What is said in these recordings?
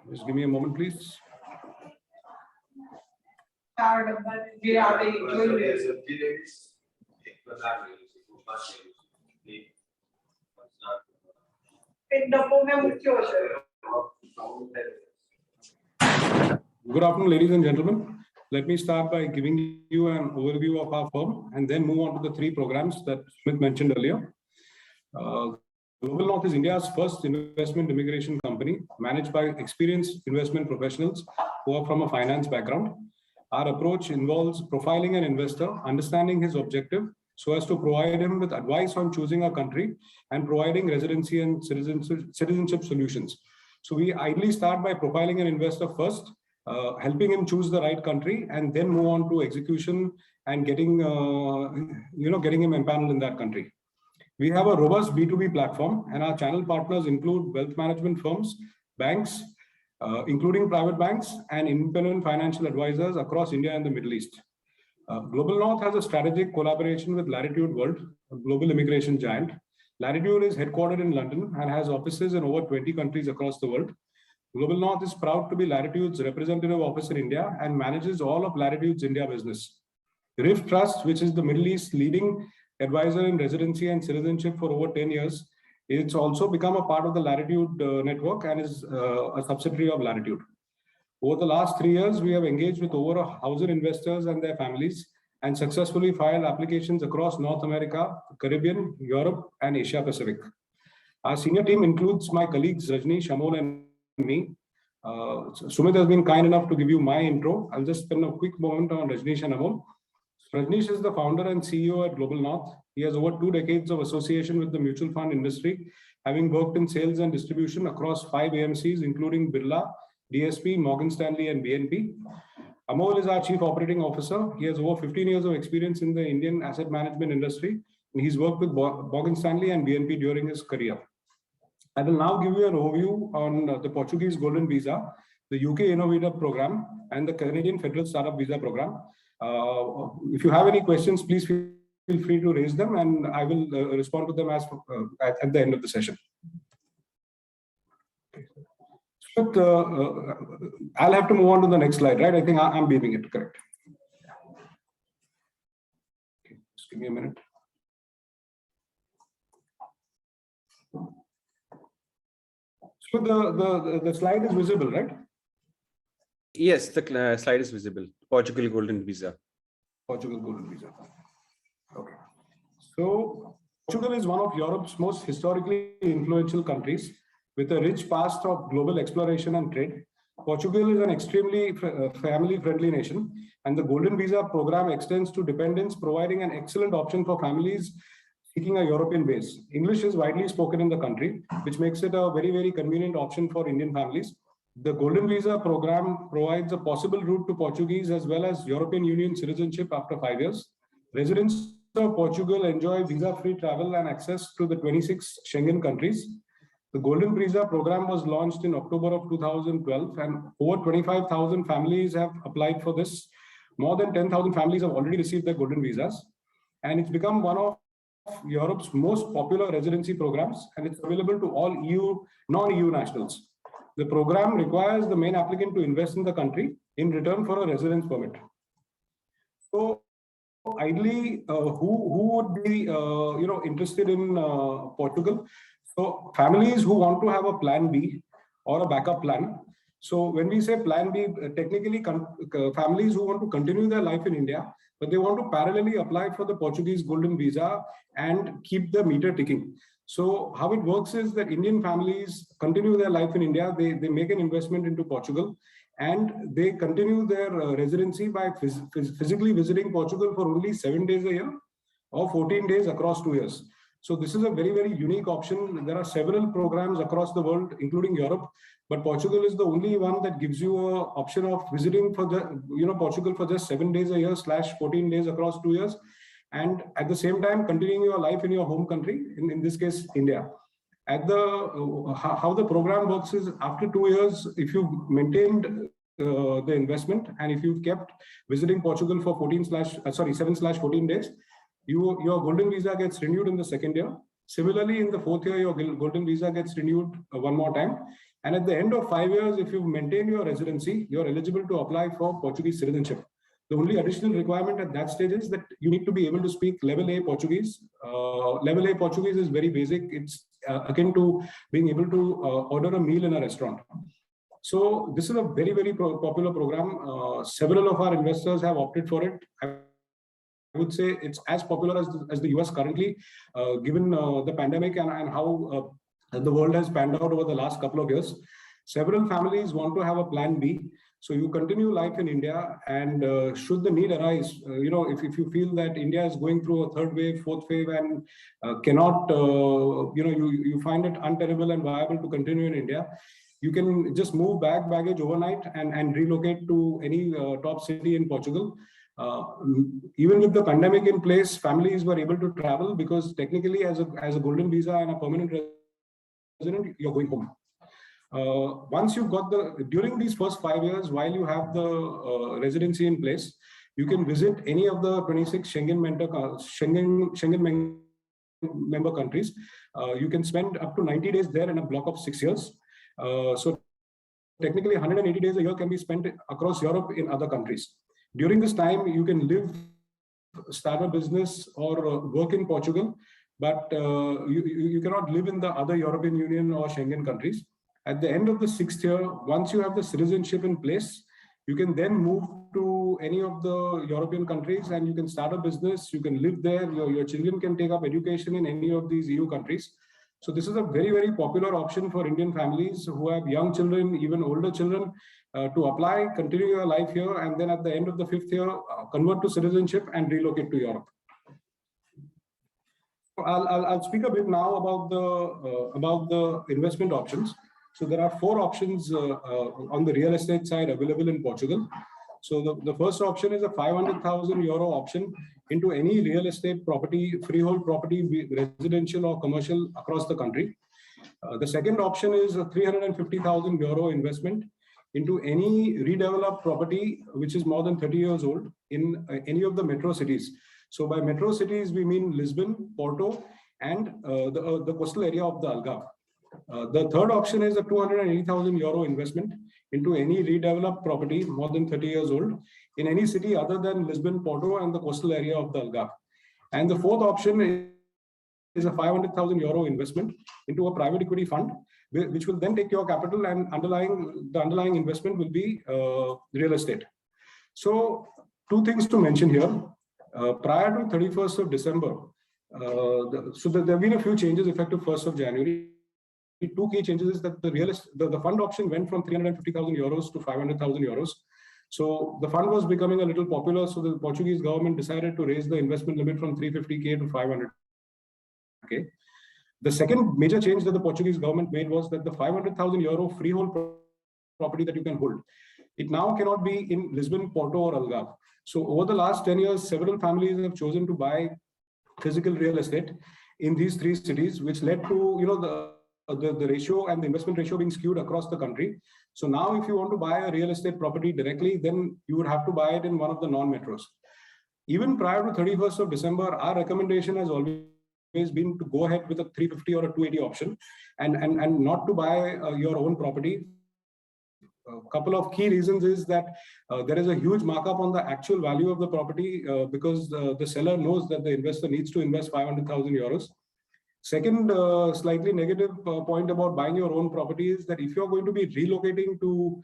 Just give me a moment, please. Good afternoon, ladies and gentlemen. Let me start by giving you an overview of our firm and then move on to the three programs that Xumit mentioned earlier. GlobalNorth is India's first investment immigration company managed by experienced investment professionals who are from a finance background. Our approach involves profiling an investor, understanding his objective so as to provide him with advice on choosing a country and providing residency and citizenship solutions. So we ideally start by profiling an investor first, helping him choose the right country, and then move on to execution and getting him empaneled in that country. We have a robust B2B platform, and our channel partners include wealth management firms, banks, including private banks, and independent financial advisors across India and the Middle East. GlobalNorth has a strategic collaboration with Latitude World, a global immigration giant. Latitude is headquartered in London and has offices in over 20 countries across the world. GlobalNorth is proud to be Latitude's representative office in India and manages all of Latitude's India business. Rift Trust, which is the Middle East's leading advisor in residency and citizenship for over 10 years, it's also become a part of the Latitude network and is a subsidiary of Latitude. Over the last 3 years, we have engaged with over 1,000 investors and their families and successfully filed applications across North America, Caribbean, Europe, and Asia Pacific. Our senior team includes my colleagues Rajni, Shamol, and me. Xumit has been kind enough to give you my intro. I'll just spend a quick moment on Rajneesh and Amol. Rajneesh is the founder and CEO at GlobalNorth. He has over 2 decades of association with the mutual fund industry, having worked in sales and distribution across 5 AMCs, including Birla, DSP, Morgan Stanley, and BNP. Amol is our Chief Operating Officer. He has over 15 years of experience in the Indian asset management industry, and he's worked with Morgan Stanley and BNP during his career. I will now give you an overview on the Portuguese Golden Visa, the UK Innovator Program, and the Canadian Federal Startup Visa Program. If you have any questions, please feel free to raise them, and I will respond to them at the end of the session. But I'll have to move on to the next slide, right? I think I'm beaming it, correct? Okay, just give me a minute. So the slide is visible, right? Yes, the slide is visible. Portugal Golden Visa. Portugal Golden Visa. Okay. So Portugal is one of Europe's most historically influential countries with a rich past of global exploration and trade. Portugal is an extremely family-friendly nation, and the Golden Visa program extends to dependents, providing an excellent option for families seeking a European base. English is widely spoken in the country, which makes it a very, very convenient option for Indian families. The Golden Visa program provides a possible route to Portuguese as well as European Union citizenship after 5 years. Residents of Portugal enjoy visa-free travel and access to the 26 Schengen countries. The Golden Visa program was launched in October of 2012, and over 25,000 families have applied for this. More than 10,000 families have already received their Golden Visas, and it's become one of Europe's most popular residency programs, and it's available to all non-EU nationals. The program requires the main applicant to invest in the country in return for a residence permit. So, ideally, who would be interested in Portugal? So, families who want to have a plan B or a backup plan. So, when we say plan B, technically, families who want to continue their life in India, but they want to parallelly apply for the Portuguese Golden Visa and keep the meter ticking. So how it works is that Indian families continue their life in India, they make an investment into Portugal, and they continue their residency by physically visiting Portugal for only 7 days a year or 14 days across 2 years. So this is a very, very unique option. There are several programs across the world, including Europe, but Portugal is the only one that gives you an option of visiting for Portugal for just 7 days a year / 14 days across 2 years. And at the same time, continuing your life in your home country, in this case, India. How the program works is after 2 years, if you've maintained the investment and if you've kept visiting Portugal for 7/14 days, your Golden Visa gets renewed in the 2nd year. Similarly, in the 4th year, your Golden Visa gets renewed one more time. And at the end of 5 years, if you maintain your residency, you're eligible to apply for Portuguese citizenship. The only additional requirement at that stage is that you need to be able to speak level A Portuguese. Level A Portuguese is very basic. It's akin to being able to order a meal in a restaurant. So this is a very, very popular program. Several of our investors have opted for it. I would say it's as popular as the US currently, given the pandemic and how the world has panned out over the last couple of years. Several families want to have a plan B. So you continue life in India, and should the need arise, if you feel that India is going through a third wave, fourth wave, and cannot, you find it untenable and viable to continue in India, you can just move baggage overnight and relocate to any top city in Portugal. Even with the pandemic in place, families were able to travel because technically, as a golden visa and a permanent resident, you're going home. Once you've got during these first 5 years, while you have the residency in place, you can visit any of the 26 Schengen member countries. You can spend up to 90 days there in a block of 6 years. So technically 180 days a year can be spent across Europe in other countries. During this time, you can live, start a business, or work in Portugal, but you cannot live in the other European Union or Schengen countries. At the end of the 6th year, once you have the citizenship in place, you can then move to any of the European countries and you can start a business, you can live there, your children can take up education in any of these EU countries. So this is a very, very popular option for Indian families who have young children, even older children, to apply, continue your life here, and then at the end of the 5th year, convert to citizenship and relocate to Europe. I'll speak a bit now about the investment options. So there are 4 options on the real estate side available in Portugal. So the first option is a 500,000 euro option into any real estate property, freehold property, residential or commercial across the country. The second option is a 350,000 euro investment into any redeveloped property which is more than 30 years old in any of the metro cities. So by metro cities, we mean Lisbon, Porto, and the coastal area of the Algarve. The third option is a 280,000 euro investment into any redeveloped property more than 30 years old in any city other than Lisbon, Porto, and the coastal area of the Algarve. And the fourth option is a 500,000 euro investment into a private equity fund, which will then take your capital, and the underlying investment will be real estate. So 2 things to mention here. Prior to 31st of December, so there have been a few changes effective 1st of January. 2 key changes is that the fund option went from 350,000 euros to 500,000 euros. So the fund was becoming a little popular. So the Portuguese government decided to raise the investment limit from 350K to 500K. The second major change that the Portuguese government made was that the 500,000 euro freehold property that you can hold, it now cannot be in Lisbon, Porto, or Algarve. So over the last 10 years, several families have chosen to buy physical real estate in these 3 cities, which led to the ratio and the investment ratio being skewed across the country. So now if you want to buy a real estate property directly, then you would have to buy it in one of the non-metros. Even prior to 31st of December, our recommendation has always been to go ahead with a 350 or a 280 option and not to buy your own property. A couple of key reasons is that there is a huge markup on the actual value of the property because the seller knows that the investor needs to invest 500,000 euros. Second, slightly negative point about buying your own property is that if you're going to be relocating to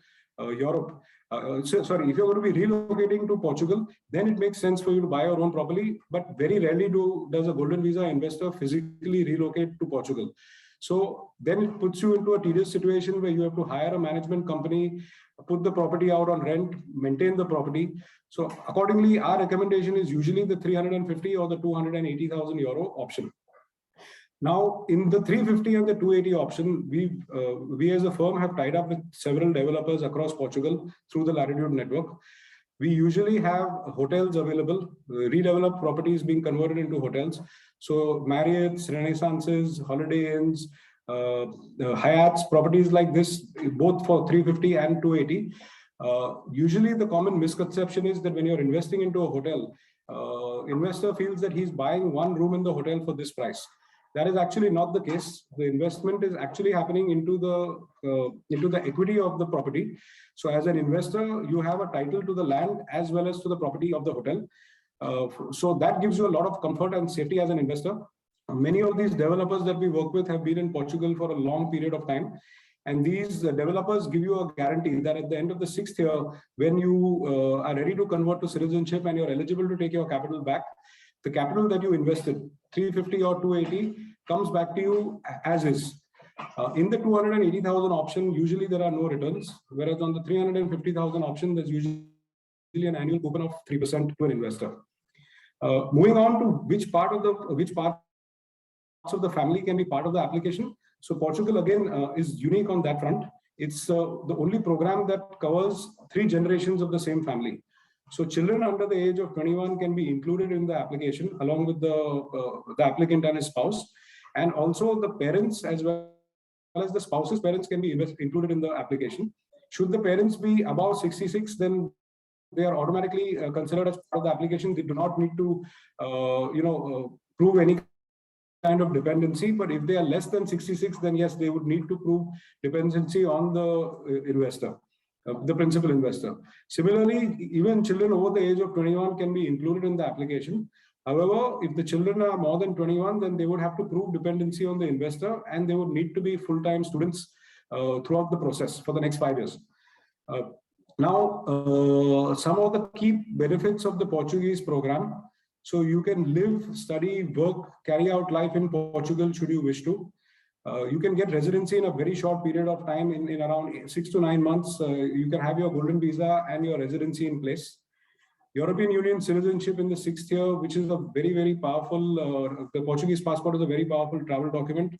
Europe, if you're going to be relocating to Portugal, then it makes sense for you to buy your own property, but very rarely does a golden visa investor physically relocate to Portugal. So then it puts you into a tedious situation where you have to hire a management company, put the property out on rent, maintain the property. So accordingly, our recommendation is usually the 350 or the 280,000 euro option. Now, in the 350 and the 280 option, we as a firm have tied up with several developers across Portugal through the Latitude network. We usually have hotels available, redeveloped properties being converted into hotels. So Marriott's, Renaissance's, Holiday Inns, Hyatt's, properties like this, both for 350 and 280. Usually the common misconception is that when you're investing into a hotel, investor feels that he's buying one room in the hotel for this price. That is actually not the case. The investment is actually happening into the equity of the property. So as an investor, you have a title to the land as well as to the property of the hotel. So that gives you a lot of comfort and safety as an investor. Many of these developers that we work with have been in Portugal for a long period of time. And these developers give you a guarantee that at the end of the 6th year, when you are ready to convert to citizenship and you're eligible to take your capital back, the capital that you invested, 350 or 280, comes back to you as is. In the 280,000 option, usually there are no returns, whereas on the 350,000 option, there's usually an annual coupon of 3% to an investor. Moving on to which parts of the family can be part of the application. So Portugal again is unique on that front. It's the only program that covers 3 generations of the same family. So children under the age of 21 can be included in the application along with the applicant and his spouse, and also the parents as well as the spouse's parents can be included in the application. Should the parents be above 66, then they are automatically considered as part of the application. They do not need to, prove any kind of dependency. But if they are less than 66, then yes, they would need to prove dependency on the investor, the principal investor. Similarly, even children over the age of 21 can be included in the application. However, if the children are more than 21, then they would have to prove dependency on the investor, and they would need to be full-time students throughout the process for the next 5 years. Now, some of the key benefits of the Portuguese program. So you can live, study, work, carry out life in Portugal should you wish to. You can get residency in a very short period of time, in around 6 to 9 months. You can have your golden visa and your residency in place. European Union citizenship in the 6th year, which is a very, very powerful, the Portuguese passport is a very powerful travel document.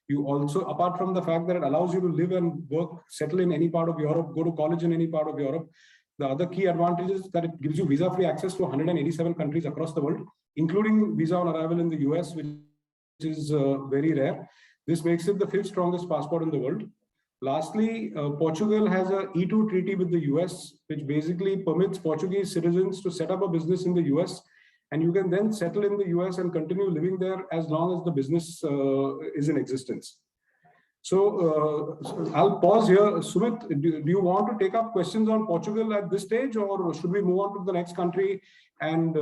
You also, apart from the fact that it allows you to live and work, settle in any part of Europe, go to college in any part of Europe, the other key advantage is that it gives you visa-free access to 187 countries across the world, including visa on arrival in the US, which is very rare. This makes it the 5th strongest passport in the world. Lastly, Portugal has a E2 treaty with the US, which basically permits Portuguese citizens to set up a business in the US, and you can then settle in the US and continue living there as long as the business is in existence. So I'll pause here. Sumit, do you want to take up questions on Portugal at this stage, or should we move on to the next country and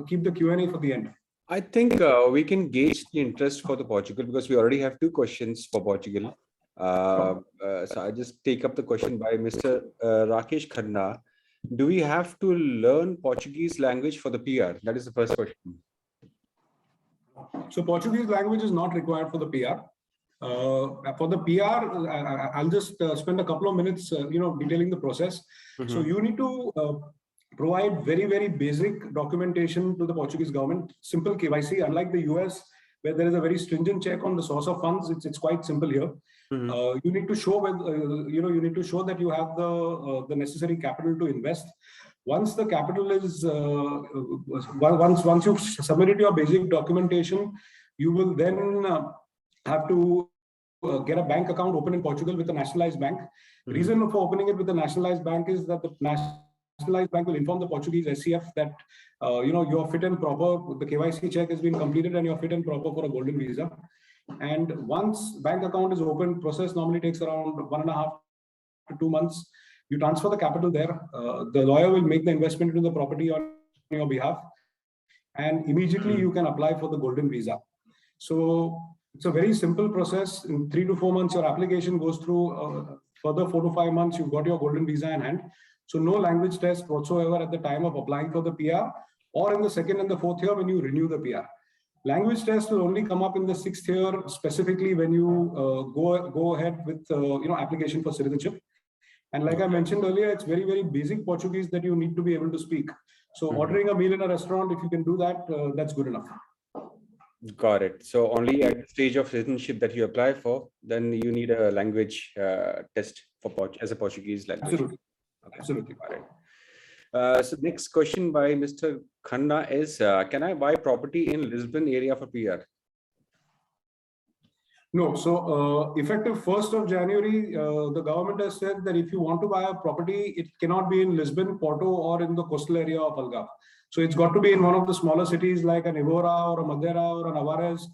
keep the Q&A for the end? I think we can gauge the interest for the Portugal because we already have 2 questions for Portugal. So I just take up the question by Mr. Rakesh Khanna. Do we have to learn Portuguese language for the PR? That is the first question. So Portuguese language is not required for the PR. For the PR, I'll just spend a couple of minutes, detailing the process. Mm-hmm. So you need to provide very, very basic documentation to the Portuguese government. Simple KYC, unlike the US, where there is a very stringent check on the source of funds. It's quite simple here. Mm-hmm. You need to show you need to show that you have the necessary capital to invest. Once the capital is once you've submitted your basic documentation, you will then have to get a bank account open in Portugal with a nationalized bank. Mm-hmm. Reason for opening it with a nationalized bank is that the nationalized bank will inform the Portuguese SCF that you're fit and proper. The KYC check has been completed and you're fit and proper for a golden visa. And once bank account is open, process normally takes around 1.5 to 2 months. You transfer the capital there. The lawyer will make the investment into the property on your behalf, and immediately you can apply for the golden visa. So it's a very simple process. In 3 to 4 months, your application goes through. Further 4 to 5 months, you've got your golden visa in hand. So no language test whatsoever at the time of applying for the PR, or in the 2nd and the 4th year when you renew the PR. Language test will only come up in the 6th year, specifically when you go ahead with application for citizenship. And like I mentioned earlier, it's very, very basic Portuguese that you need to be able to speak. So ordering a meal in a restaurant, if you can do that, that's good enough. Got it. So only at the stage of citizenship that you apply for, then you need a language test for as a Portuguese language. Absolutely. Okay. Absolutely. Got it. So next question by Mr. Khanna is, can I buy property in Lisbon area for PR? No. So effective 1st of January, the government has said that if you want to buy a property, it cannot be in Lisbon, Porto, or in the coastal area of Algarve. So it's got to be in one of the smaller cities like an Evora or a Madeira or an Avares.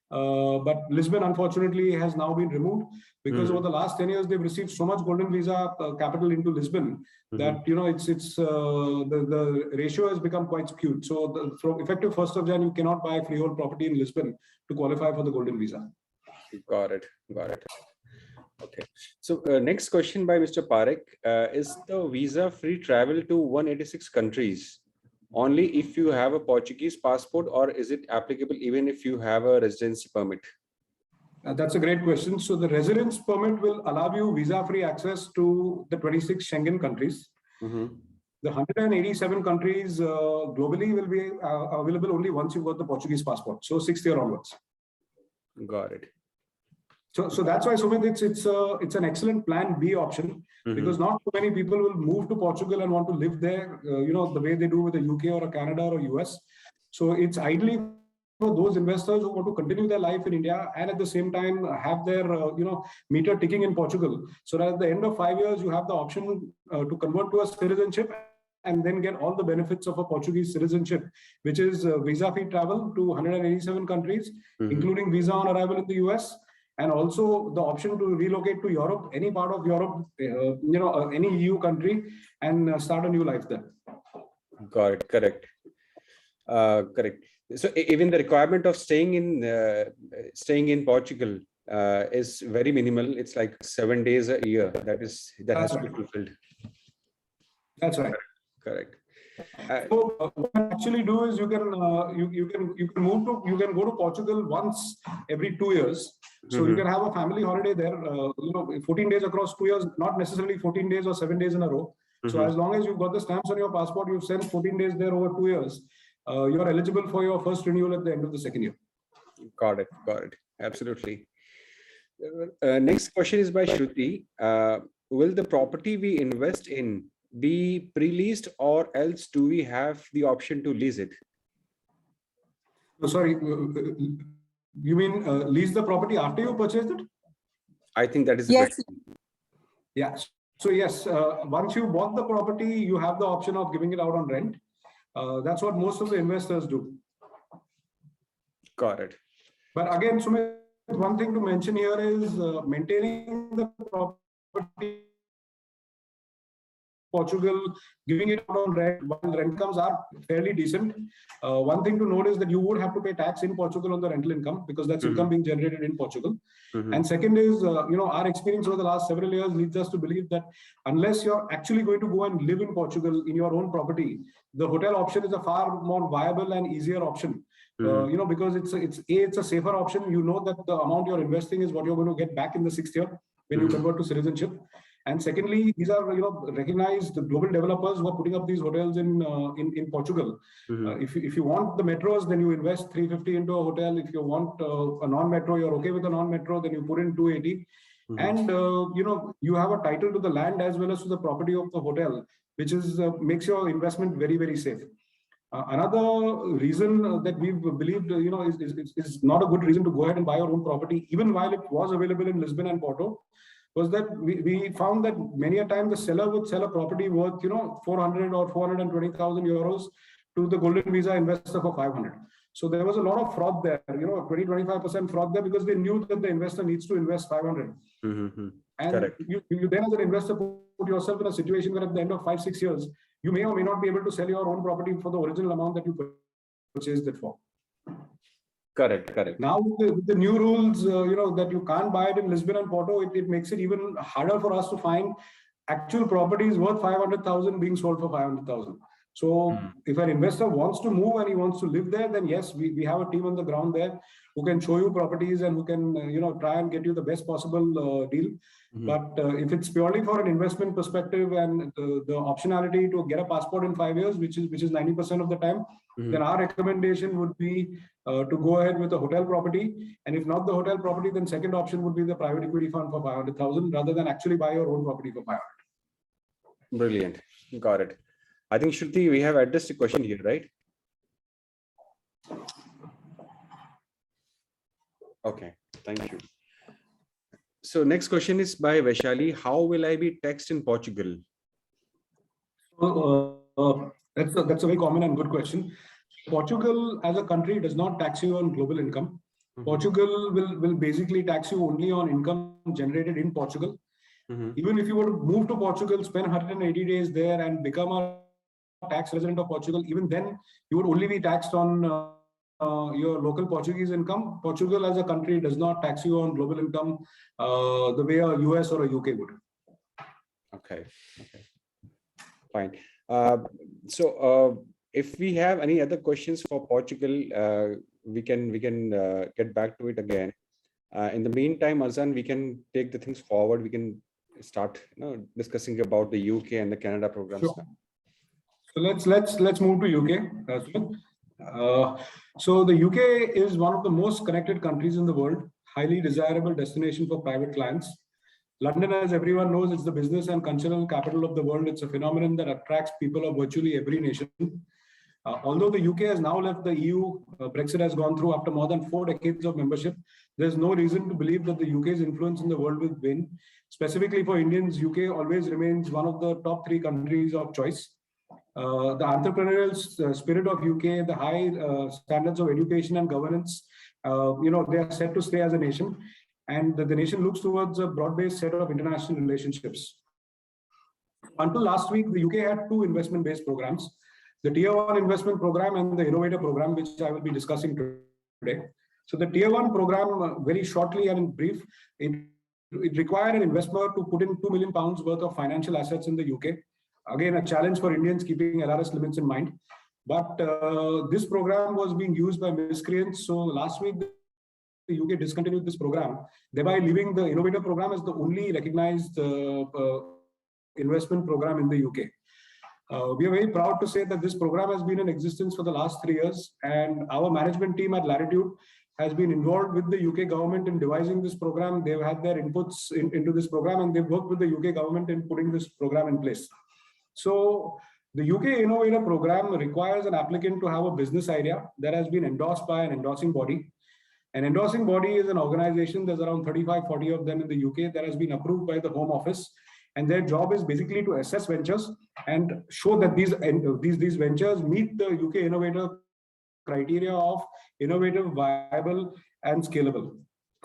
But Lisbon, unfortunately, has now been removed because over the last 10 years, they've received so much golden visa capital into Lisbon that, the ratio has become quite skewed. So from effective 1st of January, you cannot buy freehold property in Lisbon to qualify for the golden visa. Got it. Okay. So next question by Mr. Parekh. Is the visa-free travel to 186 countries only if you have a Portuguese passport, or is it applicable even if you have a residency permit? That's a great question. So the residence permit will allow you visa-free access to the 26 Schengen countries. The 187 countries globally will be available only once you've got the Portuguese passport. So 6th year onwards. Got it. So that's why, Sumit, it's an excellent plan B option, because not too many people will move to Portugal and want to live there, the way they do with the UK or a Canada or a US. So it's ideally for those investors who want to continue their life in India and at the same time have their meter ticking in Portugal. So that at the end of 5 years, you have the option to convert to a citizenship and then get all the benefits of a Portuguese citizenship, which is visa-free travel to 187 countries, including visa on arrival in the US. And also the option to relocate to Europe, any part of Europe, any EU country, and start a new life there. Got it. Correct. Correct. So even the requirement of staying in Portugal is very minimal. It's like 7 days a year. That has to be fulfilled. That's right. Correct. So what you actually do is you can go to Portugal once every 2 years. So you can have a family holiday there, 14 days across 2 years, not necessarily 14 days or 7 days in a row. So as long as you've got the stamps on your passport, you've sent 14 days there over 2 years, you're eligible for your first renewal at the end of the second year. Got it. Absolutely. Next question is by Shruti. Will the property we invest in be pre-leased, or else do we have the option to lease it? Sorry, you mean lease the property after you purchased it? I think that is the question. Yeah. So yes, once you bought the property, you have the option of giving it out on rent. That's what most of the investors do. Got it. But again, Sumit, one thing to mention here is maintaining the property Portugal, giving it out on rent while rent comes are fairly decent. One thing to note is that you would have to pay tax in Portugal on the rental income, because that's income being generated in Portugal. And second is, our experience over the last several years leads us to believe that unless you're actually going to go and live in Portugal in your own property, the hotel option is a far more viable and easier option. Because it's a safer option. You know that the amount you're investing is what you're going to get back in the 6th year when you convert to citizenship. And secondly, these are recognized global developers who are putting up these hotels in Portugal. If you want the metros, then you invest 350 into a hotel. If you want a non-metro, you're okay with a non-metro, then you put in 280. And you have a title to the land as well as to the property of the hotel, which is makes your investment very, very safe. Another reason that we've believed, is not a good reason to go ahead and buy your own property, even while it was available in Lisbon and Porto, was that we found that many a time the seller would sell a property worth 400 or 420,000 euros to the golden visa investor for 500. So there was a lot of fraud there, 20-25% fraud there, because they knew that the investor needs to invest 500. And you then as an investor put yourself in a situation where at the end of 5-6 years, you may or may not be able to sell your own property for the original amount that you purchased it for. Correct. Now with the new rules, that you can't buy it in Lisbon and Porto, it makes it even harder for us to find actual properties worth 500,000 being sold for 500,000. So if an investor wants to move and he wants to live there, then yes, we have a team on the ground there who can show you properties and who can, try and get you the best possible deal. But if it's purely for an investment perspective and the optionality to get a passport in 5 years, which is 90% of the time, then our recommendation would be to go ahead with a hotel property. And if not the hotel property, then second option would be the private equity fund for 500,000 rather than actually buy your own property for 500. Brilliant. Got it. I think, Shruti, we have addressed the question here, right? Okay, thank you. So next question is by Vaishali. How will I be taxed in Portugal? That's a very common and good question. Portugal as a country does not tax you on global income. Portugal will basically tax you only on income generated in Portugal. Even if you were to move to Portugal, spend 180 days there and become a tax resident of Portugal, even then you would only be taxed on your local Portuguese income. Portugal as a country does not tax you on global income the way a US or a UK would. Okay, fine. So if we have any other questions for Portugal, we can get back to it again. In the meantime, Azan, we can take the things forward. We can start discussing about the UK and the Canada programs. Sure. So let's move to UK. So the UK is one of the most connected countries in the world, highly desirable destination for private clients. London, as everyone knows, is the business and cultural capital of the world. It's a phenomenon that attracts people of virtually every nation. Although the UK has now left the EU, Brexit has gone through after more than 4 decades of membership, there's no reason to believe that the UK's influence in the world will wane. Specifically for Indians, UK always remains one of the top 3 countries of choice. The entrepreneurial spirit of UK, the high standards of education and governance, they are set to stay as a nation. And the nation looks towards a broad-based set of international relationships. Until last week, the UK had 2 investment-based programs, the Tier 1 investment program and the Innovator program, which I will be discussing today. So the Tier 1 program, very shortly and in brief, it required an investor to put in £2 million worth of financial assets in the UK. Again, a challenge for Indians keeping LRS limits in mind. But this program was being used by miscreants. So last week, the UK discontinued this program, thereby leaving the Innovator program as the only recognized investment program in the UK. We are very proud to say that this program has been in existence for the last 3 years, and our management team at Latitude has been involved with the UK government in devising this program. They've had their inputs into this program, and they've worked with the UK government in putting this program in place. So the UK Innovator program requires an applicant to have a business idea that has been endorsed by an endorsing body. An endorsing body is an organization, there's around 35-40 of them in the UK, that has been approved by the Home Office. And their job is basically to assess ventures and show that these ventures meet the UK Innovator criteria of innovative, viable, and scalable.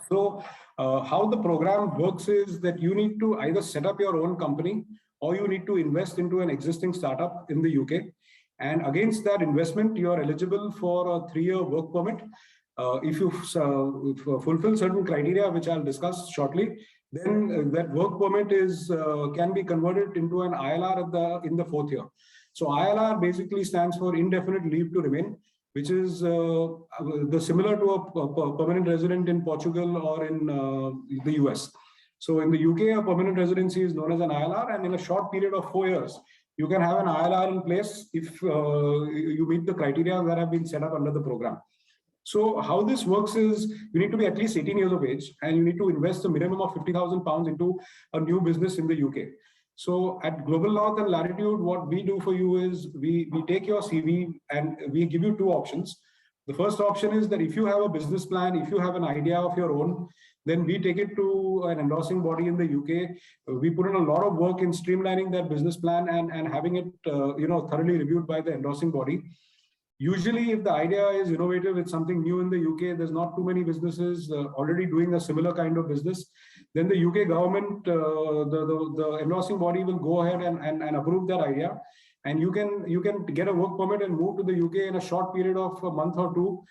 So how the program works is that you need to either set up your own company or you need to invest into an existing startup in the UK. And against that investment, you are eligible for a 3-year work permit. If you fulfill certain criteria, which I'll discuss shortly, then that work permit can be converted into an ILR in the 4th year. So ILR basically stands for indefinite leave to remain, which is similar to a permanent resident in Portugal or in the US. So in the UK, a permanent residency is known as an ILR, and in a short period of 4 years, you can have an ILR in place if you meet the criteria that have been set up under the program. So how this works is you need to be at least 18 years of age, and you need to invest a minimum of £50,000 into a new business in the UK. So at GlobalNorth and Latitude, what we do for you is we take your CV and we give you 2 options. The first option is that if you have a business plan, if you have an idea of your own, then we take it to an endorsing body in the UK. We put in a lot of work in streamlining that business plan and having it thoroughly reviewed by the endorsing body. Usually, if the idea is innovative, it's something new in the UK, there's not too many businesses already doing a similar kind of business, then the UK government, the endorsing body will go ahead and approve that idea. And you can get a work permit and move to the UK in a short period of a month or 2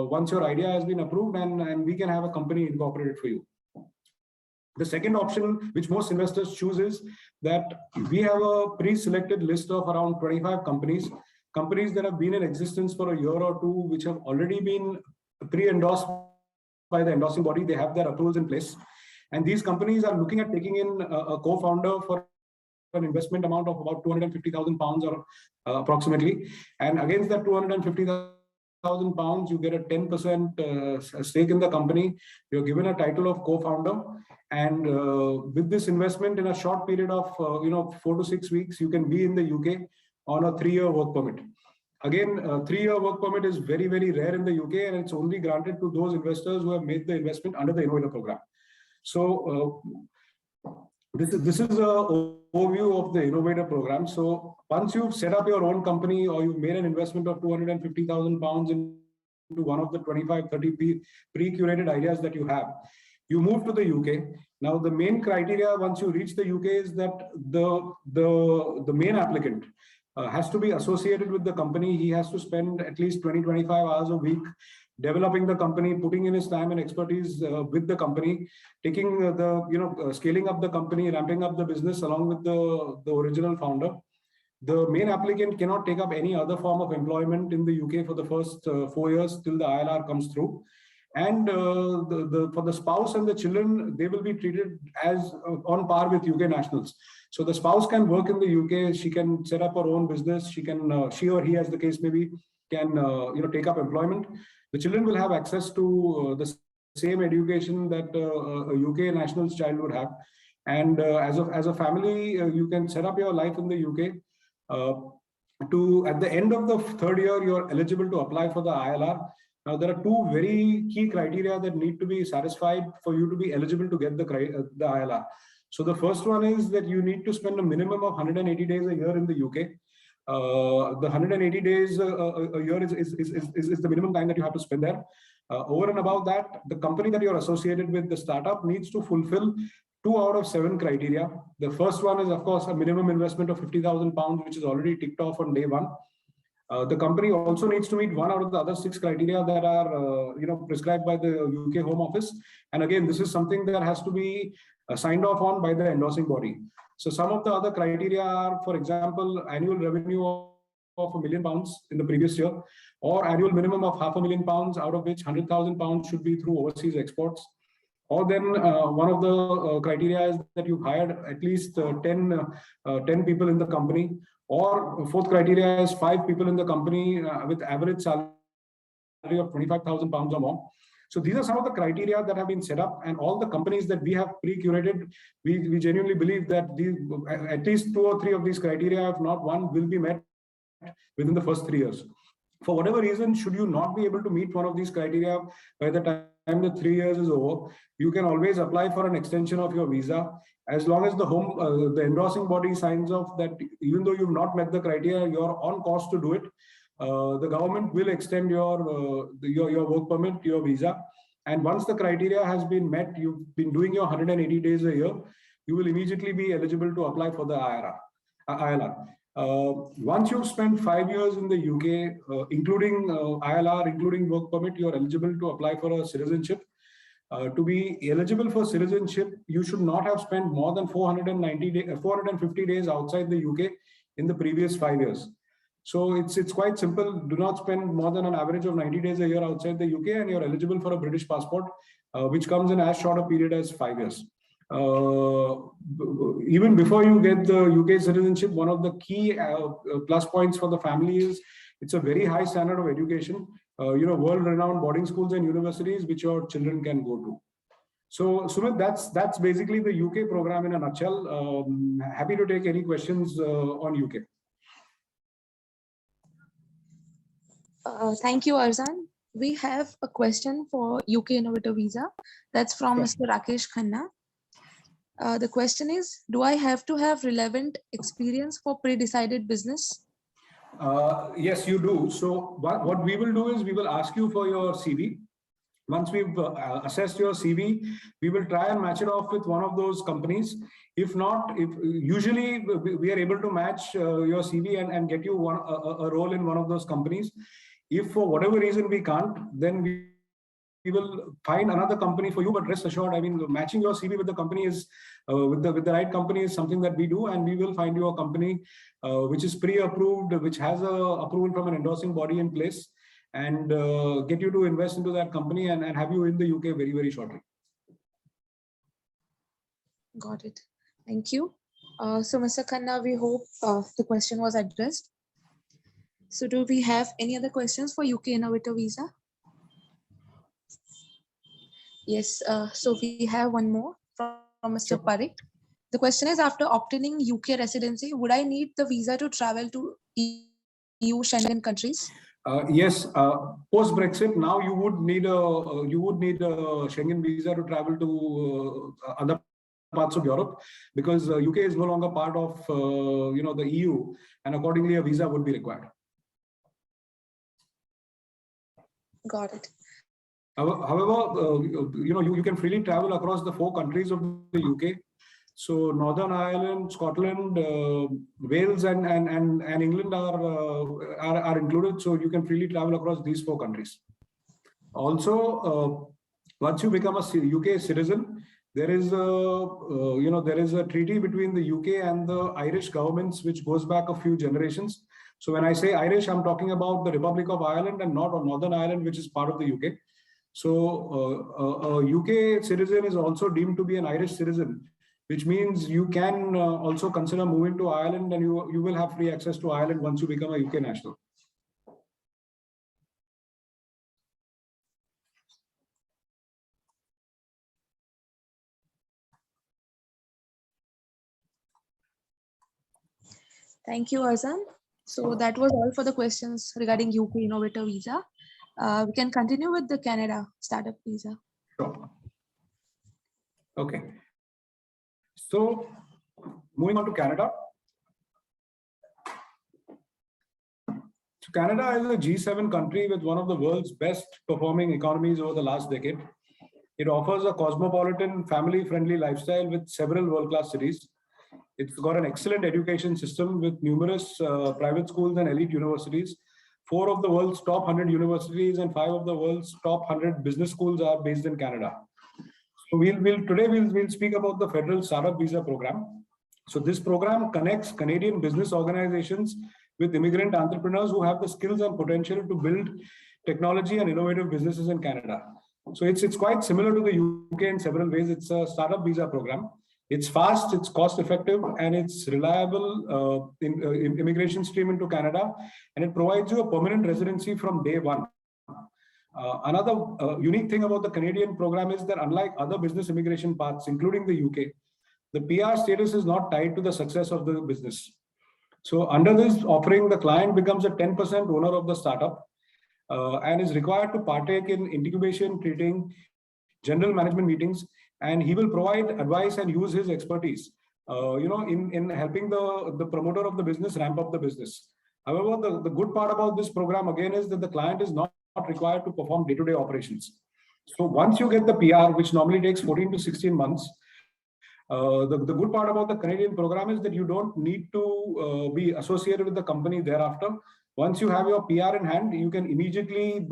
once your idea has been approved, and we can have a company incorporated for you. The second option, which most investors choose, is that we have a pre-selected list of around 25 companies that have been in existence for a year or 2, which have already been pre-endorsed by the endorsing body. They have their approvals in place. And these companies are looking at taking in a co-founder for an investment amount of about £250,000 or approximately. And against that £250,000, you get a 10% stake in the company. You're given a title of co-founder. And with this investment in a short period of 4 to 6 weeks, you can be in the UK on a 3-year work permit. Again, a 3-year work permit is very, very rare in the UK, and it's only granted to those investors who have made the investment under the Innovator program. So this is an overview of the Innovator program. So once you've set up your own company or you've made an investment of £250,000 in one of the 25, 30 pre-curated ideas that you have. You move to the UK. Now, the main criteria once you reach the UK is that the main applicant has to be associated with the company. He has to spend at least 20-25 hours a week developing the company, putting in his time and expertise with the company, taking scaling up the company, ramping up the business along with the original founder. The main applicant cannot take up any other form of employment in the UK for the first 4 years till the ILR comes through. And for the spouse and the children, they will be treated as on par with UK nationals. So the spouse can work in the UK. She can set up her own business. She can, she or he, as the case may be, can take up employment. The children will have access to the same education that a UK national's child would have. And as a family, you can set up your life in the UK. At the end of the 3rd year, you're eligible to apply for the ILR. Now, there are 2 very key criteria that need to be satisfied for you to be eligible to get the ILR. So the first one is that you need to spend a minimum of 180 days a year in the UK. The 180 days a year is the minimum time that you have to spend there. Over and above that, the company that you're associated with, the startup, needs to fulfill 2 out of 7 criteria. The first one is, of course, a minimum investment of £50,000, which is already ticked off on day 1. The company also needs to meet 1 out of the other 6 criteria that are prescribed by the UK Home Office. And again, this is something that has to be signed off on by the endorsing body. So some of the other criteria are, for example, annual revenue of £1 million in the previous year, or annual minimum of £500,000, out of which £100,000 should be through overseas exports. Or then one of the criteria is that you've hired at least 10 people in the company. Or 4th criteria is 5 people in the company with average salary of £25,000 or more. So these are some of the criteria that have been set up, and all the companies that we have pre-curated, we genuinely believe that at least 2 or 3 of these criteria, if not 1, will be met within the first 3 years. For whatever reason, should you not be able to meet one of these criteria by the time the 3 years is over, you can always apply for an extension of your visa, as long as the endorsing body signs off that even though you've not met the criteria, you're on course to do it. The government will extend your work permit, your visa. And once the criteria has been met, you've been doing your 180 days a year, you will immediately be eligible to apply for the ILR. Once you've spent 5 years in the UK, including ILR, including work permit, you're eligible to apply for a citizenship. To be eligible for citizenship, you should not have spent more than 450 days outside the UK in the previous 5 years. So it's quite simple. Do not spend more than an average of 90 days a year outside the UK, and you're eligible for a British passport, which comes in as short a period as 5 years. Even before you get the UK citizenship, one of the key plus points for the family is it's a very high standard of education. World-renowned boarding schools and universities which your children can go to. So, Xumit, that's basically the UK program in a nutshell. Happy to take any questions on UK. Thank you, Arzan. We have a question for UK Innovator Visa. That's from Mr. Rakesh Khanna. The question is, do I have to have relevant experience for pre-decided business? Yes, you do. So what we will do is we will ask you for your CV. Once we've assessed your CV, we will try and match it off with one of those companies. If not, usually we are able to match your CV and get you a role in one of those companies. If for whatever reason we can't, then we will find another company for you. But rest assured, I mean, matching your CV with the company is with the right company is something that we do, and we will find you a company which is pre-approved, which has a approval from an endorsing body in place, and get you to invest into that company and have you in the UK very, very shortly. Got it. Thank you. So, Mr. Khanna, we hope the question was addressed. So, do we have any other questions for UK Innovator Visa? Yes. So, we have one more from Mr. Sure. Parikh. The question is, after obtaining UK residency, would I need the visa to travel to EU Schengen countries? Yes, post Brexit, now you would need a Schengen visa to travel to other parts of Europe, because UK is no longer part of the EU, and accordingly a visa would be required. Got it. However, you can freely travel across the 4 countries of the UK. So Northern Ireland, Scotland, Wales, and England are included. So you can freely travel across these 4 countries. Also, once you become a UK citizen, there is a treaty between the UK and the Irish governments, which goes back a few generations. So when I say Irish, I'm talking about the Republic of Ireland and not Northern Ireland, which is part of the UK. So a UK citizen is also deemed to be an Irish citizen, which means you can also consider moving to Ireland, and you will have free access to Ireland once you become a UK national. Thank you, Azam. So that was all for the questions regarding UK Innovator Visa. We can continue with the Canada Startup Visa. Sure. Okay. So moving on to Canada. So Canada is a G7 country with one of the world's best performing economies over the last decade. It offers a cosmopolitan, family-friendly lifestyle with several world-class cities. It's got an excellent education system with numerous private schools and elite universities. 4 of the world's top 100 universities and 5 of the world's top 100 business schools are based in Canada. So today we'll speak about the Federal Startup Visa Program. So this program connects Canadian business organizations with immigrant entrepreneurs who have the skills and potential to build technology and innovative businesses in Canada. So it's quite similar to the UK in several ways. It's a startup visa program. It's fast, it's cost effective, and it's reliable immigration stream into Canada, and it provides you a permanent residency from day one. Another unique thing about the Canadian program is that unlike other business immigration paths, including the UK, the PR status is not tied to the success of the business. So under this offering, the client becomes a 10% owner of the startup and is required to partake in incubation, training, general management meetings, and he will provide advice and use his expertise, in helping the promoter of the business ramp up the business. However, the good part about this program again is that the client is not required to perform day-to-day operations. So once you get the PR, which normally takes 14 to 16 months, the good part about the Canadian program is that you don't need to be associated with the company thereafter. Once you have your PR in hand, you can immediately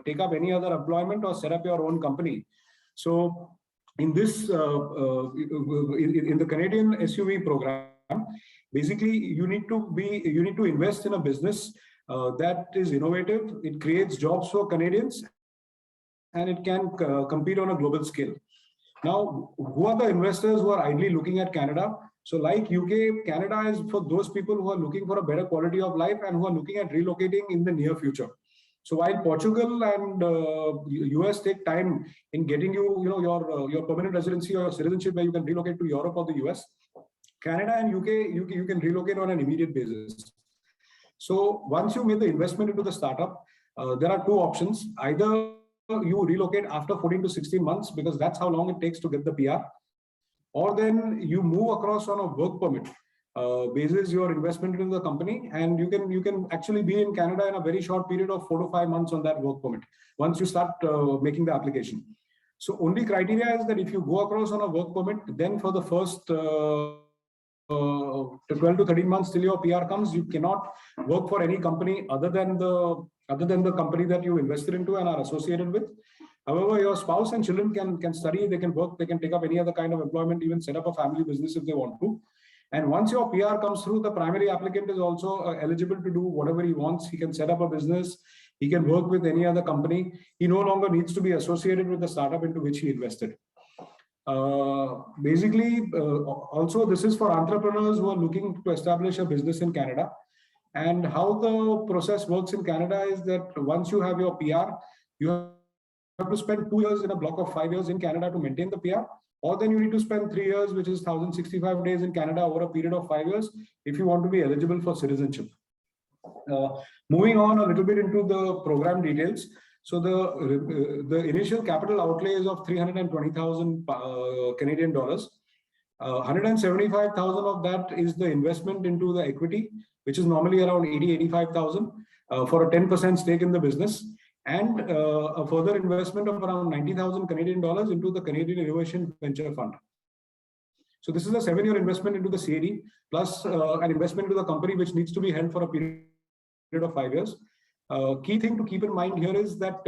take up any other employment or set up your own company. So in this, in the Canadian SUV program, basically you need to invest in a business that is innovative. It creates jobs for Canadians, and it can compete on a global scale. Now, who are the investors who are ideally looking at Canada? So like UK, Canada is for those people who are looking for a better quality of life and who are looking at relocating in the near future. So while Portugal and US take time in getting your permanent residency or your citizenship where you can relocate to Europe or the US, Canada and UK, you can relocate on an immediate basis. So once you made the investment into the startup, there are 2 options. Either you relocate after 14 to 16 months because that's how long it takes to get the PR, or then you move across on a work permit basis your investment into the company, and you can actually be in Canada in a very short period of 4 to 5 months on that work permit once you start making the application. So only criteria is that if you go across on a work permit, then for the first 12 to 13 months till your PR comes, you cannot work for any company other than the company that you invested into and are associated with. However, your spouse and children can study, they can work, they can take up any other kind of employment, even set up a family business if they want to. And once your PR comes through, the primary applicant is also eligible to do whatever he wants. He can set up a business, he can work with any other company. He no longer needs to be associated with the startup into which he invested. Also, this is for entrepreneurs who are looking to establish a business in Canada. And how the process works in Canada is that once you have your PR, you have to spend 2 years in a block of 5 years in Canada to maintain the PR, or then you need to spend 3 years, which is 1,065 days in Canada over a period of 5 years, if you want to be eligible for citizenship. Moving on a little bit into the program details. So the initial capital outlay is of 320,000 Canadian dollars. 175,000 of that is the investment into the equity, which is normally around 85,000 for a 10% stake in the business. and a further investment of around 90,000 Canadian dollars into the Canadian Innovation Venture Fund. So this is a 7-year investment into the CAD plus an investment into the company which needs to be held for a period of 5 years. Key thing to keep in mind here is that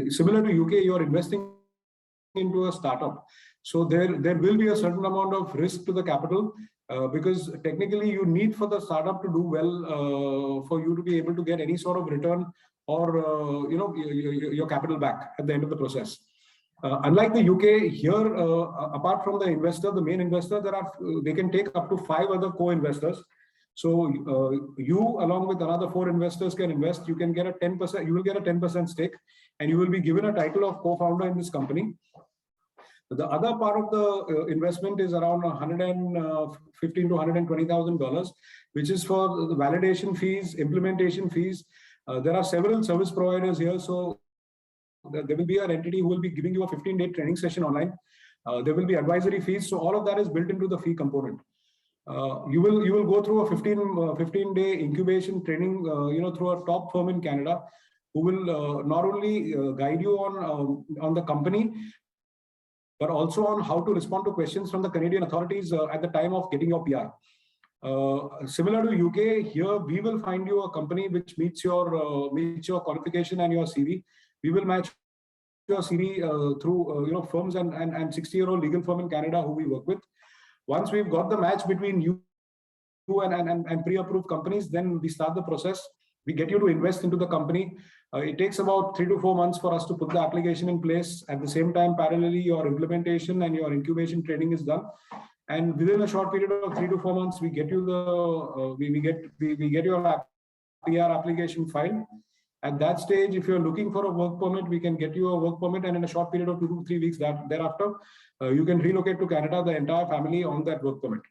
similar to UK, you are investing into a startup. So there will be a certain amount of risk to the capital because technically you need for the startup to do well for you to be able to get any sort of return or your capital back at the end of the process. Unlike the UK, here apart from the investor, the main investor, they can take up to 5 other co-investors. So you, along with another 4 investors, can invest. You can get a 10%. You will get a 10% stake, and you will be given a title of co-founder in this company. The other part of the investment is around $115,000 to $120,000, which is for the validation fees, implementation fees. There are several service providers here, so there will be an entity who will be giving you a 15-day training session online. There will be advisory fees, so all of that is built into the fee component. You will go through a 15-day incubation training, through a top firm in Canada, who will not only guide you on the company, but also on how to respond to questions from the Canadian authorities at the time of getting your PR. Similar to UK, here we will find you a company which meets your qualification and your CV. We will match your CV through firms and 60-year-old legal firm in Canada who we work with. Once we've got the match between you and pre-approved companies, then we start the process. We get you to invest into the company. It takes about 3 to 4 months for us to put the application in place. At the same time, parallelly, your implementation and your incubation training is done. And within a short period of 3 to 4 months, we get you we get your PR application filed. At that stage, if you're looking for a work permit, we can get you a work permit, and in a short period of 2 to 3 weeks thereafter, you can relocate to Canada, the entire family on that work permit.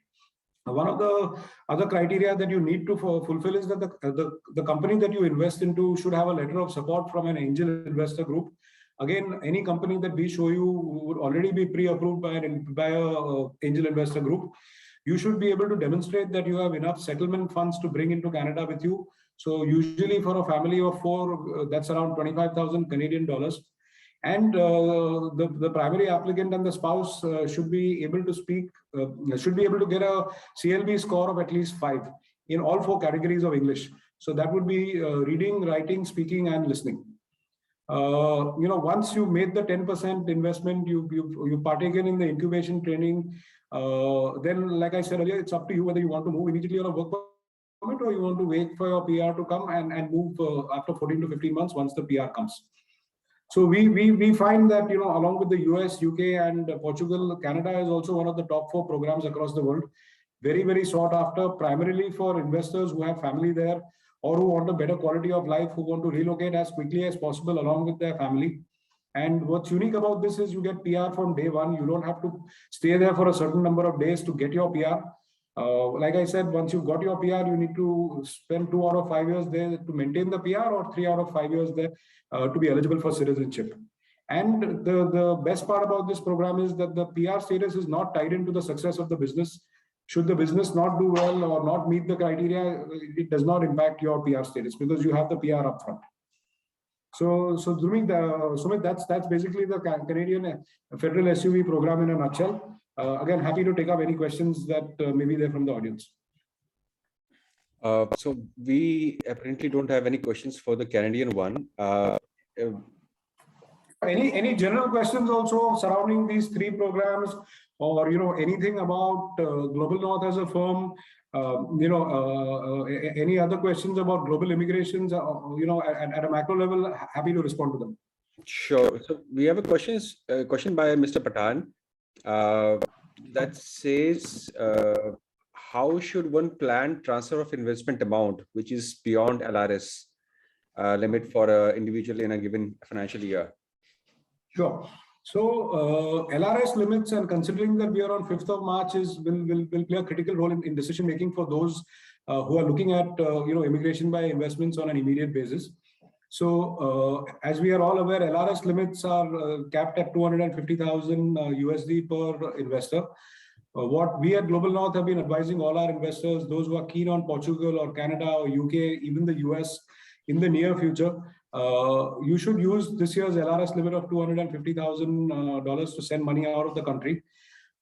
One of the other criteria that you need to fulfill is that the company that you invest into should have a letter of support from an angel investor group. Again, any company that we show you would already be pre-approved by a angel investor group. You should be able to demonstrate that you have enough settlement funds to bring into Canada with you. So usually for a family of 4, that's around 25,000 Canadian dollars. And the primary applicant and the spouse should be able to get a CLB score of at least 5 in all 4 categories of English. So that would be reading, writing, speaking, and listening. Once you made the 10% investment, you partaken in the incubation training. Then, like I said earlier, it's up to you whether you want to move immediately on a work permit or you want to wait for your PR to come and move after 14 to 15 months once the PR comes. So we find that, along with the US, UK, and Portugal, Canada is also one of the top 4 programs across the world. Very, very sought after, primarily for investors who have family there or who want a better quality of life, who want to relocate as quickly as possible along with their family. And what's unique about this is you get PR from day one. You don't have to stay there for a certain number of days to get your PR. Like I said, once you've got your PR, you need to spend 2 out of 5 years there to maintain the PR, or 3 out of 5 years there to be eligible for citizenship. And the best part about this program is that the PR status is not tied into the success of the business. Should the business not do well or not meet the criteria, it does not impact your PR status because you have the PR upfront. So Sumit, that's basically the Canadian Federal SUV program in a nutshell. Again, happy to take up any questions that may be there from the audience. So we apparently don't have any questions for the Canadian one. Any general questions also surrounding these 3 programs, or anything about GlobalNorth as a firm? Any other questions about global immigrations? At a macro level, happy to respond to them. Sure. So we have a question by Mr. Patan that says, how should one plan transfer of investment amount, which is beyond LRS limit for an individual in a given financial year? Sure. So LRS limits, and considering that we are on 5th of March, will play a critical role in decision making for those who are looking at immigration by investments on an immediate basis. So as we are all aware, LRS limits are capped at 250,000 USD per investor. What we at GlobalNorth have been advising all our investors, those who are keen on Portugal or Canada or UK, even the US, in the near future, you should use this year's LRS limit of $250,000 to send money out of the country.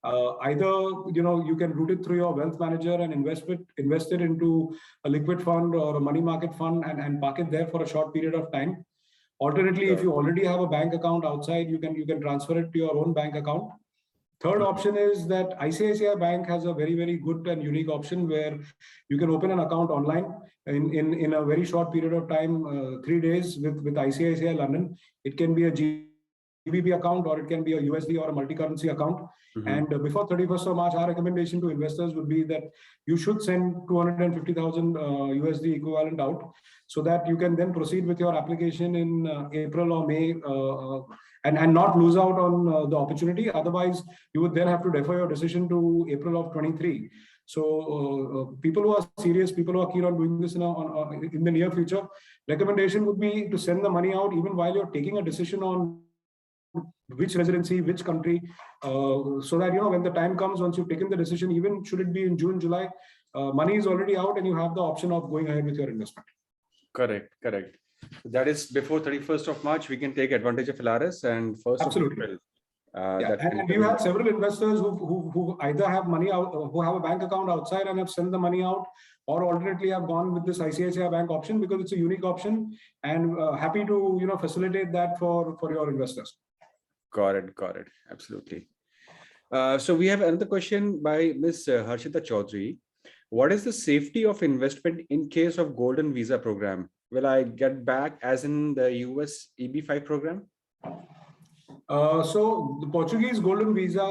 Either you can route it through your wealth manager and invest it into a liquid fund or a money market fund and park it there for a short period of time. Alternately, if you already have a bank account outside, you can transfer it to your own bank account. Third option is that ICICI Bank has a very, very good and unique option where you can open an account online in a very short period of time, 3 days with ICICI London. It can be a GBP account or it can be a USD or a multi-currency account. And before 31st of March, our recommendation to investors would be that you should send 250,000 USD equivalent out so that you can then proceed with your application in April or May and not lose out on the opportunity. Otherwise, you would then have to defer your decision to April of 23. So people who are serious, people who are keen on doing this in the near future, recommendation would be to send the money out even while you're taking a decision on which residency, which country, so that when the time comes, once you've taken the decision, even should it be in June, July, money is already out and you have the option of going ahead with your investment. Correct. That is before 31st of March, we can take advantage of LRS and 1st Absolutely. of April. And you have several investors who either have money out, who have a bank account outside and have sent the money out, or alternately have gone with this ICICI Bank option because it's a unique option, and happy to facilitate that for your investors. Got it. Absolutely. So we have another question by Ms. Harshita Chaudhary. What is the safety of investment in case of Golden Visa program? Will I get back as in the US EB5 program? So the Portuguese Golden Visa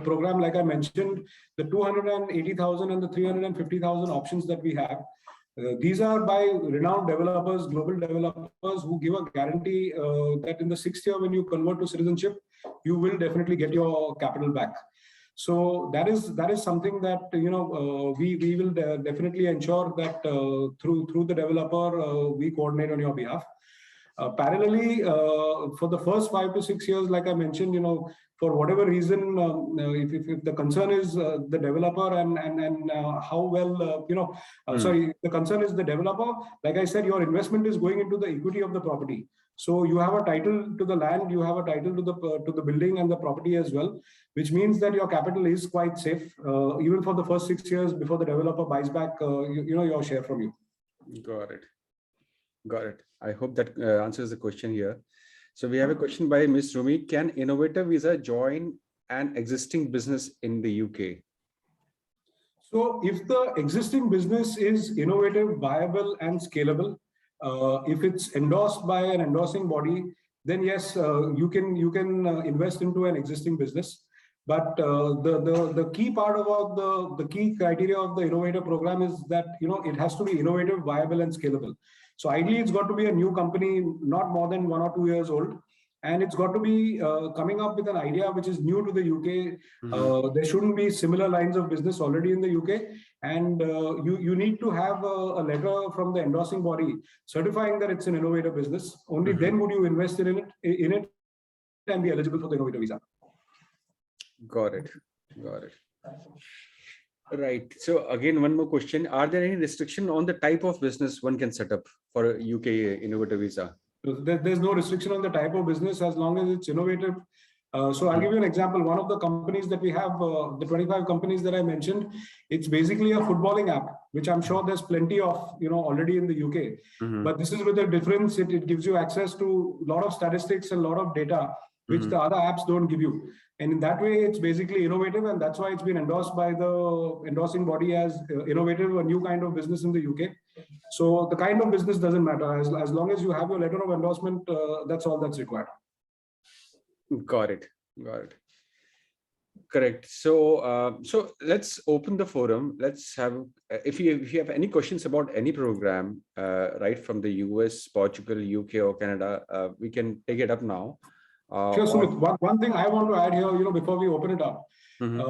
program, like I mentioned, the 280,000 and the 350,000 options that we have, these are by renowned developers, global developers who give a guarantee that in the 6th year when you convert to citizenship, you will definitely get your capital back. So that is something that we will definitely ensure that through the developer we coordinate on your behalf. Parallelly, for the first 5 to 6 years, like I mentioned, for whatever reason, if the concern is the developer and how well, the concern is the developer. Like I said, your investment is going into the equity of the property. So you have a title to the land, you have a title to the building and the property as well, which means that your capital is quite safe, even for the first 6 years before the developer buys back, your share from you. Got it. I hope that answers the question here. So we have a question by Ms. Xumit. Can Innovator Visa join an existing business in the UK? So if the existing business is innovative, viable, and scalable, if it's endorsed by an endorsing body, then yes, you can invest into an existing business. But the key part about the key criteria of the Innovator program is that it has to be innovative, viable, and scalable. So ideally, it's got to be a new company, not more than 1 or 2 years old, and it's got to be coming up with an idea which is new to the UK. There shouldn't be similar lines of business already in the UK, and you need to have a letter from the endorsing body certifying that it's an innovative business. Only then would you invest in it and be eligible for the Innovator Visa. Got it. Right. So again, one more question. Are there any restriction on the type of business one can set up for a UK Innovator Visa? There's no restriction on the type of business as long as it's innovative. So I'll give you an example. One of the companies that we have, the 25 companies that I mentioned, it's basically a footballing app, which I'm sure there's plenty of, already in the UK. But this is with a difference. It gives you access to a lot of statistics and a lot of data, which the other apps don't give you. And in that way, it's basically innovative. And that's why it's been endorsed by the endorsing body as innovative, a new kind of business in the UK. So the kind of business doesn't matter. As long as you have your letter of endorsement, that's all that's required. Got it. Correct. So so let's open the forum. Let's have, if you have any questions about any program, right, from the US, Portugal, UK, or Canada, we can take it up now. Sure, Sumit. One thing I want to add here, before we open it up, and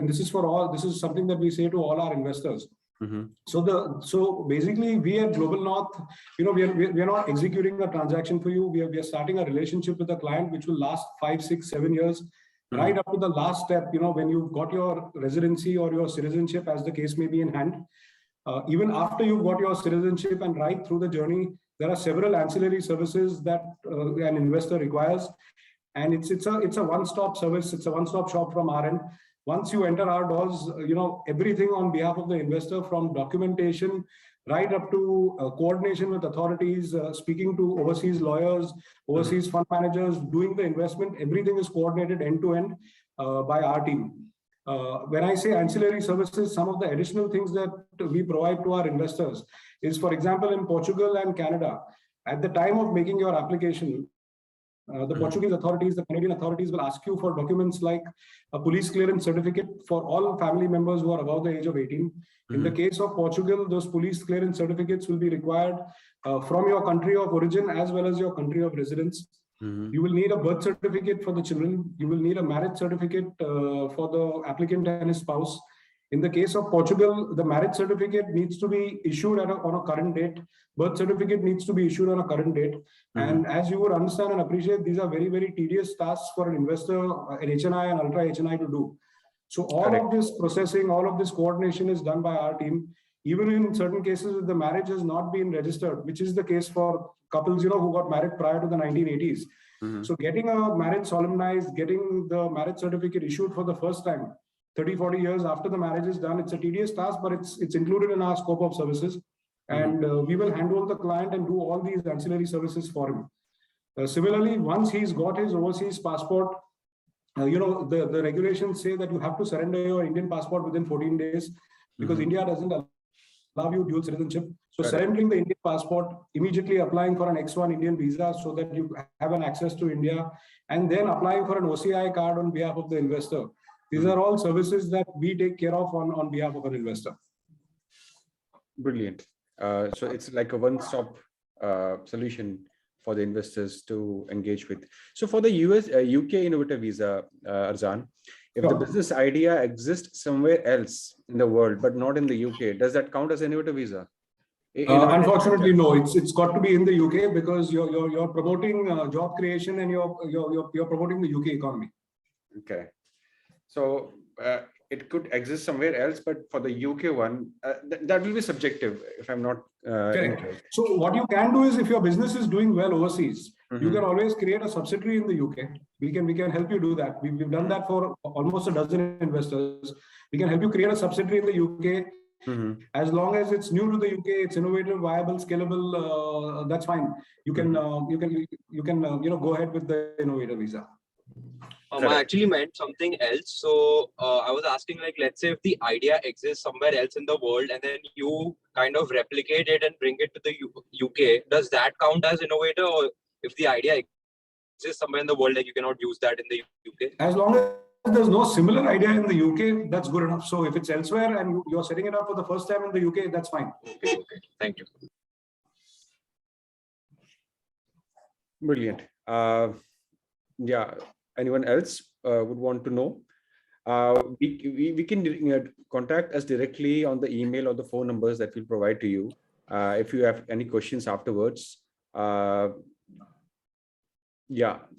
this is for all. This is something that we say to all our investors. So basically, we at GlobalNorth, we are not executing a transaction for you. We are starting a relationship with the client which will last 5, 6, 7 years, right up to the last step. When you've got your residency or your citizenship, as the case may be, in hand. Even after you've got your citizenship and right through the journey, there are several ancillary services that an investor requires. And it's a one-stop service. It's a one-stop shop from our end. Once you enter our doors, everything on behalf of the investor, from documentation right up to coordination with authorities, speaking to overseas lawyers, overseas fund managers, doing the investment, everything is coordinated end to end by our team. When I say ancillary services, some of the additional things that we provide to our investors is, for example, in Portugal and Canada, at the time of making your application, the Portuguese authorities, the Canadian authorities will ask you for documents like a police clearance certificate for all family members who are above the age of 18. In the case of Portugal, those police clearance certificates will be required from your country of origin as well as your country of residence. You will need a birth certificate for the children. You will need a marriage certificate for the applicant and his spouse. In the case of Portugal, the marriage certificate needs to be issued on a current date. Birth certificate needs to be issued on a current date. And as you would understand and appreciate, these are very, very tedious tasks for an investor, an HNI and ultra HNI to do. So all of this processing, all of this coordination is done by our team. Even in certain cases, if the marriage has not been registered, which is the case for couples, who got married prior to the 1980s. So getting a marriage solemnized, getting the marriage certificate issued for the first time, 30, 40 years after the marriage is done, it's a tedious task, but it's included in our scope of services. And we will handle the client and do all these ancillary services for him. Similarly, once he's got his overseas passport, the regulations say that you have to surrender your Indian passport within 14 days because India doesn't allow you dual citizenship. So surrendering the Indian passport, immediately applying for an X1 Indian visa so that you have an access to India, and then applying for an OCI card on behalf of the investor. These are all services that we take care of on behalf of an investor. Brilliant. So it's like a one-stop solution for the investors to engage with. So for the UK innovator visa, Arzan, if the business idea exists somewhere else in the world, but not in the UK, does that count as an innovator visa? Unfortunately, no. It's got to be in the UK because you're promoting job creation and you're promoting the UK economy. Okay. So it could exist somewhere else, but for the UK one, that will be subjective if I'm not correct. So what you can do is, if your business is doing well overseas, you can always create a subsidiary in the UK. We can help you do that. We've done that for almost a dozen investors. We can help you create a subsidiary in the UK. As long as it's new to the UK, it's innovative, viable, scalable. That's fine. You can go ahead with the innovator visa. I actually meant something else. So I was asking, like, let's say if the idea exists somewhere else in the world and then you kind of replicate it and bring it to the UK, does that count as innovator? Or if the idea exists somewhere in the world, like, you cannot use that in the UK? As long as there's no similar idea in the UK, that's good enough. So if it's elsewhere and you're setting it up for the first time in the UK, that's fine. Okay. Thank you. Brilliant. Yeah. Anyone else would want to know? We can contact us directly on the email or the phone numbers that we'll provide to you. If you have any questions afterwards. Yeah,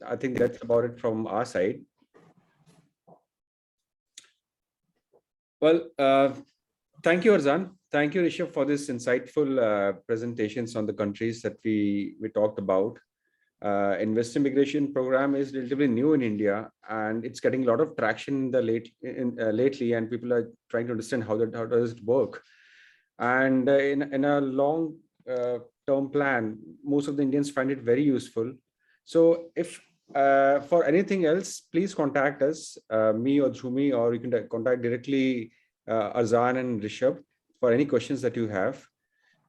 I think that's about it from our side. Well, thank you, Arzan. Thank you, Rishabh, for this insightful presentations on the countries that we talked about. Investor immigration program is relatively new in India, and it's getting a lot of traction lately, and people are trying to understand how does it work. And in a long term plan, most of the Indians find it very useful. So if for anything else, please contact us, me or Xumit, or you can contact directly Arzan and Rishabh for any questions that you have.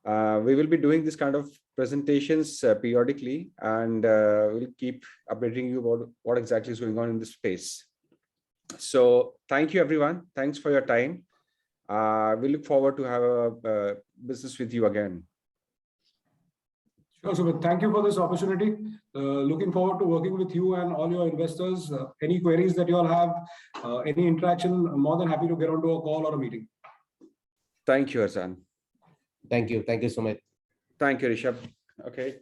We will be doing this kind of presentations periodically, and we'll keep updating you about what exactly is going on in this space. So thank you, everyone. Thanks for your time. We look forward to have a business with you again. Sure, Sumit. Thank you for this opportunity. Looking forward to working with you and all your investors. Any queries that you all have, any interaction, I'm more than happy to get onto a call or a meeting. Thank you, Arzan. Thank you. Thank you, Sumit. Thank you, Rishabh. Okay.